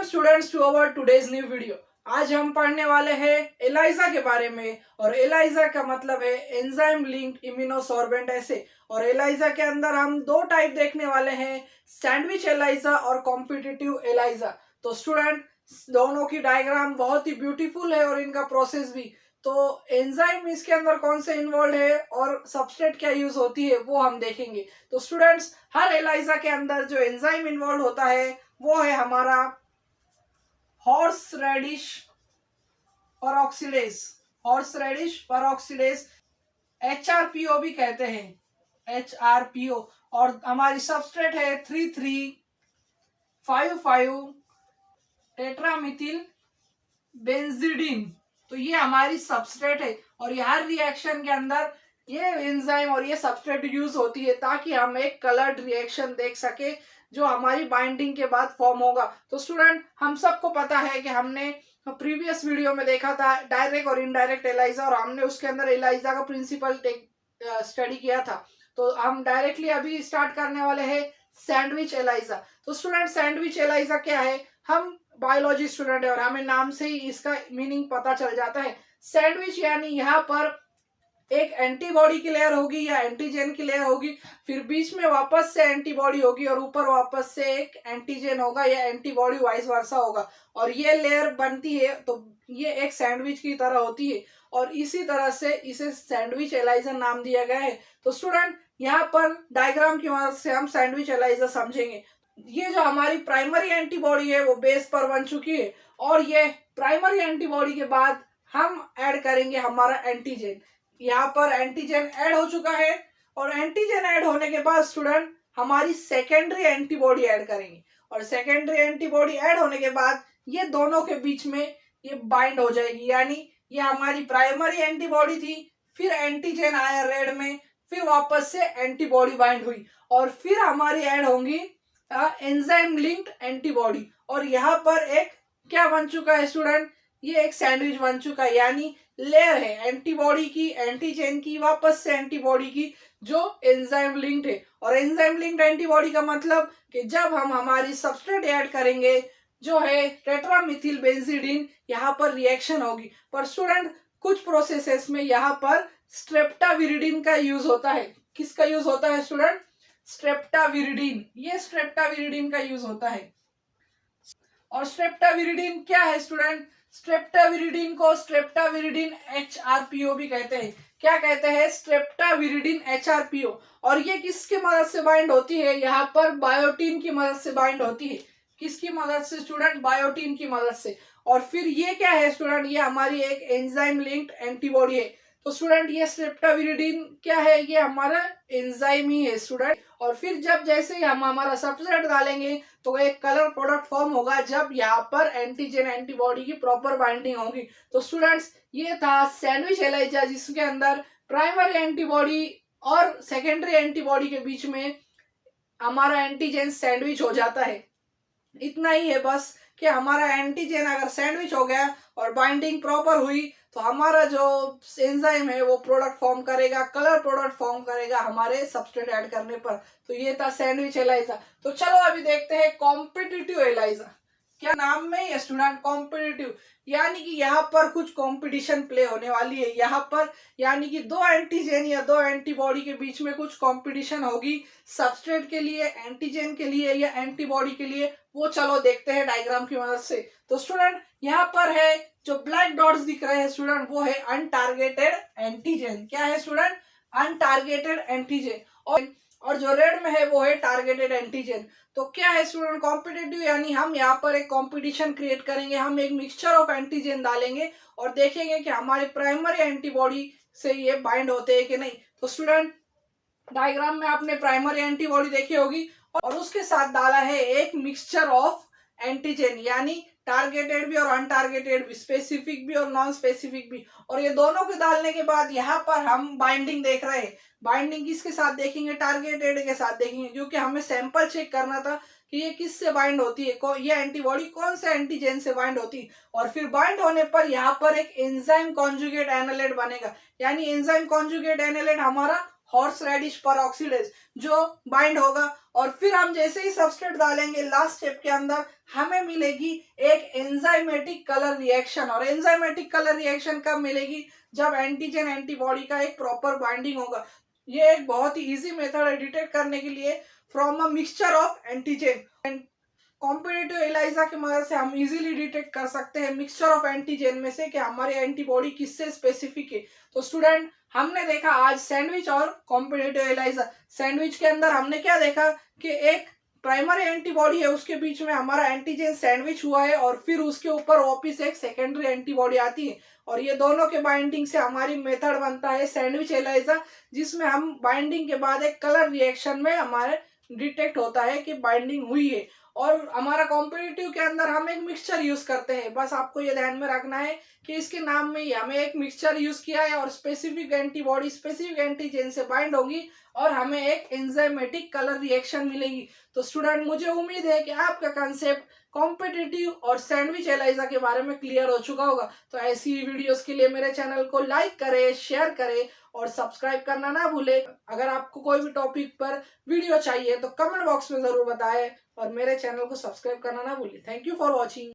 Welcome students to our today's new video. आज हम पढ़ने वाले हैं एलाइजा के बारे में। और एलाइजा का मतलब है एंजाइम लिंक्ड इम्यूनोसॉर्बेंट एसे। और एलाइजा के अंदर हम दो टाइप देखने वाले हैं, सैंडविच एलाइजा और कॉम्पिटिटिव एलाइजा। तो स्टूडेंट, दोनों की डायग्राम बहुत ही ब्यूटीफुल है और इनका प्रोसेस भी। तो एंजाइम इसके अंदर कौन से इन्वॉल्व है और सबस्ट्रेट क्या यूज होती है वो हम देखेंगे। तो स्टूडेंट्स, हर एलाइजा के अंदर जो एंजाइम इन्वॉल्व होता है वो है हमारा horse radish peroxidase. Horse radish peroxidase HRPO भी कहते हैं, HRPO। और हमारी सबस्ट्रेट है 3,3,5,5 टेट्रामिथिल बेंजीडीन। तो ये हमारी सबस्ट्रेट है और ये हर रिएक्शन के अंदर ये एंजाइम और ये सबस्ट्रेट यूज होती है ताकि हम एक कलर्ड रिएक्शन देख सके जो हमारी बाइंडिंग के बाद फॉर्म होगा। तो स्टूडेंट, हम सबको पता है कि हमने प्रीवियस वीडियो में देखा था डायरेक्ट और इनडायरेक्ट एलाइजा, और हमने उसके अंदर एलाइजा का प्रिंसिपल स्टडी किया था। तो हम डायरेक्टली अभी स्टार्ट करने वाले हैं सैंडविच एलाइजा। तो स्टूडेंट, सैंडविच एलाइजा क्या है? हम बायोलॉजी स्टूडेंट है और हमें नाम से ही इसका मीनिंग पता चल जाता है। सैंडविच यानी यहाँ पर एक एंटीबॉडी की लेयर होगी या एंटीजन की लेयर होगी, फिर बीच में वापस से एंटीबॉडी होगी और ऊपर वापस से एक एंटीजन होगा या एंटीबॉडी वाइस वर्सा होगा, और ये लेयर बनती है। तो ये एक सैंडविच की तरह होती है और इसी तरह से इसे सैंडविच एलाइजा नाम दिया गया है। तो स्टूडेंट, यहाँ पर डायग्राम की मदद से हम सैंडविच एलाइजा समझेंगे। ये जो हमारी प्राइमरी एंटीबॉडी है वो बेस पर बन चुकी है और ये प्राइमरी एंटीबॉडी के बाद हम ऐड करेंगे हमारा एंटीजन। यहाँ पर एंटीजन ऐड हो चुका है और एंटीजन ऐड होने के बाद स्टूडेंट हमारी सेकेंडरी एंटीबॉडी ऐड करेंगे, और सेकेंडरी एंटीबॉडी ऐड होने के बाद ये दोनों के बीच में ये बाइंड हो जाएगी। यानी ये हमारी प्राइमरी एंटीबॉडी थी, फिर एंटीजन आया रेड में, फिर वापस से एंटीबॉडी बाइंड हुई और फिर हमारी ऐड होंगी एंजाइम लिंक्ड एंटीबॉडी। और यहाँ पर एक क्या बन चुका है स्टूडेंट? ये एक सैंडविच बन चुका है, यानी लेयर है एंटीबॉडी की, एंटीजन की, वापस से एंटीबॉडी की जो एंजाइम लिंक्ड है। और एंजाइम लिंक्ड एंटीबॉडी का मतलब कि जब हम हमारी सबस्ट्रेट ऐड करेंगे जो है टेट्रामिथिल बेंजीडीन, यहाँ पर रिएक्शन होगी। पर स्टूडेंट, कुछ प्रोसेसेस में यहाँ पर स्ट्रेप्टाविरिडीन का यूज होता है। किसका यूज होता है स्टूडेंट? स्ट्रेप्टाविरिडीन। ये स्ट्रेप्टाविरिडीन का यूज होता है। और स्ट्रेप्टाविरिडीन क्या है स्टूडेंट? स्ट्रेप्टाविरिडीन को स्ट्रेप्टाविरिडीन HRPO भी कहते हैं। क्या कहते हैं? स्ट्रेप्टाविरिडीन HRPO। और ये किसकी मदद से बाइंड होती है? यहाँ पर बायोटीन की मदद से बाइंड होती है। किसकी मदद से स्टूडेंट? बायोटीन की मदद से। और फिर ये क्या है स्टूडेंट? ये हमारी एक एंजाइम लिंक्ड एंटीबॉडी है। तो स्टूडेंट, ये स्ट्रेप्टाविरिडीन क्या है? ये हमारा एंजाइम ही है स्टूडेंट। और फिर जब जैसे ही हम हमारा सबस्ट्रेट डालेंगे तो एक कलर प्रोडक्ट फॉर्म होगा जब यहाँ पर एंटीजन एंटीबॉडी की प्रॉपर बाइंडिंग होगी। तो स्टूडेंट्स, ये था सैंडविच एलाइजा जिसके अंदर प्राइमरी एंटीबॉडी और सेकेंडरी एंटीबॉडी के बीच में हमारा एंटीजन सैंडविच हो जाता है। इतना ही है बस कि हमारा एंटीजन अगर सैंडविच हो गया और बाइंडिंग प्रॉपर हुई तो हमारा जो एंजाइम है वो प्रोडक्ट फॉर्म करेगा, कलर प्रोडक्ट फॉर्म करेगा हमारे सबस्ट्रेट ऐड करने पर। तो ये था सैंडविच एलाइजा। तो चलो अभी देखते हैं कॉम्पिटिटिव एलाइजा। क्या नाम में है स्टूडेंट? कॉम्पिटिटिव, यानी कि यहाँ पर कुछ कंपटीशन प्ले होने वाली है। यहाँ पर यानी कि दो एंटीजन या दो एंटीबॉडी के बीच में कुछ कंपटीशन होगी सबस्ट्रेट के लिए, एंटीजन के लिए या एंटीबॉडी के लिए। वो चलो देखते हैं डायग्राम की मदद से। तो स्टूडेंट, यहाँ पर है जो ब्लैक डॉट्स दिख रहे हैं स्टूडेंट, वो है अनटारगेटेड एंटीजन। क्या है स्टूडेंट? अनटारगेटेड एंटीजन। और जो रेड में है वो है टारगेटेड एंटीजन। तो क्या है स्टूडेंट? कॉम्पिटिटिव, यानी हम यहाँ पर एक कंपटीशन क्रिएट करेंगे। हम एक मिक्सचर ऑफ एंटीजन डालेंगे और देखेंगे कि हमारे प्राइमरी एंटीबॉडी से ये बाइंड होते हैं कि नहीं। तो स्टूडेंट, डायग्राम में आपने प्राइमरी एंटीबॉडी देखी होगी और उसके साथ डाला है एक मिक्सचर ऑफ एंटीजन, यानी टारगेटेड भी और अनटारगेटेड भी, स्पेसिफिक भी और नॉन स्पेसिफिक भी। और ये दोनों को डालने के बाद यहाँ पर हम बाइंडिंग देख रहे हैं। बाइंडिंग किसके साथ देखेंगे? टारगेटेड के साथ देखेंगे, क्योंकि हमें सैंपल चेक करना था कि ये किससे बाइंड होती है, ये एंटीबॉडी कौन से एंटीजन से बाइंड होती है। और फिर बाइंड होने पर यहाँ पर एक एंजाइम कॉन्जुगेट एनालाइड बनेगा, यानी एंजाइम कॉन्जुगेट एनालाइड हमारा हॉर्स रेडिश परऑक्सीडेज जो बाइंड होगा, और फिर हम जैसे ही सबस्ट्रेट डालेंगे लास्ट स्टेप के अंदर हमें मिलेगी एक एंजाइमेटिक कलर रिएक्शन। और एंजाइमेटिक कलर रिएक्शन कब मिलेगी? जब एंटीजन एंटीबॉडी का एक प्रॉपर बाइंडिंग होगा। ये एक बहुत ही इजी मेथड है डिटेक्ट करने के लिए from a mixture of antigen. Competitive ELISA की मदद से हम इजीली डिटेक्ट कर सकते हैं मिक्सचर ऑफ एंटीजन में से कि हमारी एंटीबॉडी किससे स्पेसिफिक है। तो स्टूडेंट, हमने देखा आज सैंडविच और कॉम्पिटिटिव एलाइजा। सैंडविच के अंदर हमने क्या देखा कि एक प्राइमरी एंटीबॉडी है, उसके बीच में हमारा एंटीजन सैंडविच हुआ है और फिर उसके ऊपर वापिस एक सेकेंडरी एंटीबॉडी आती है, और ये दोनों के बाइंडिंग से हमारी मेथड बनता है सैंडविच एलाइजा, जिसमें हम बाइंडिंग के बाद एक कलर रिएक्शन में हमारे डिटेक्ट होता है कि बाइंडिंग हुई है। और हमारा कॉम्पिटिटिव के अंदर हम एक मिक्सचर यूज करते हैं। बस आपको ये ध्यान में रखना है कि इसके नाम में ही हमें एक मिक्सचर यूज किया है और स्पेसिफिक एंटीबॉडी स्पेसिफिक एंटीजन से बाइंड होगी और हमें एक एंजाइमेटिक कलर रिएक्शन मिलेगी। तो स्टूडेंट, मुझे उम्मीद है कि आपका कंसेप्ट कॉम्पिटिटिव और सैंडविच एलाइजा के बारे में क्लियर हो चुका होगा। तो ऐसी ही वीडियोस के लिए मेरे चैनल को लाइक करें, शेयर करें और सब्सक्राइब करना ना भूलें। अगर आपको कोई भी टॉपिक पर वीडियो चाहिए तो कमेंट बॉक्स में जरूर बताएं और मेरे चैनल को सब्सक्राइब करना ना भूलें। Thank you for watching.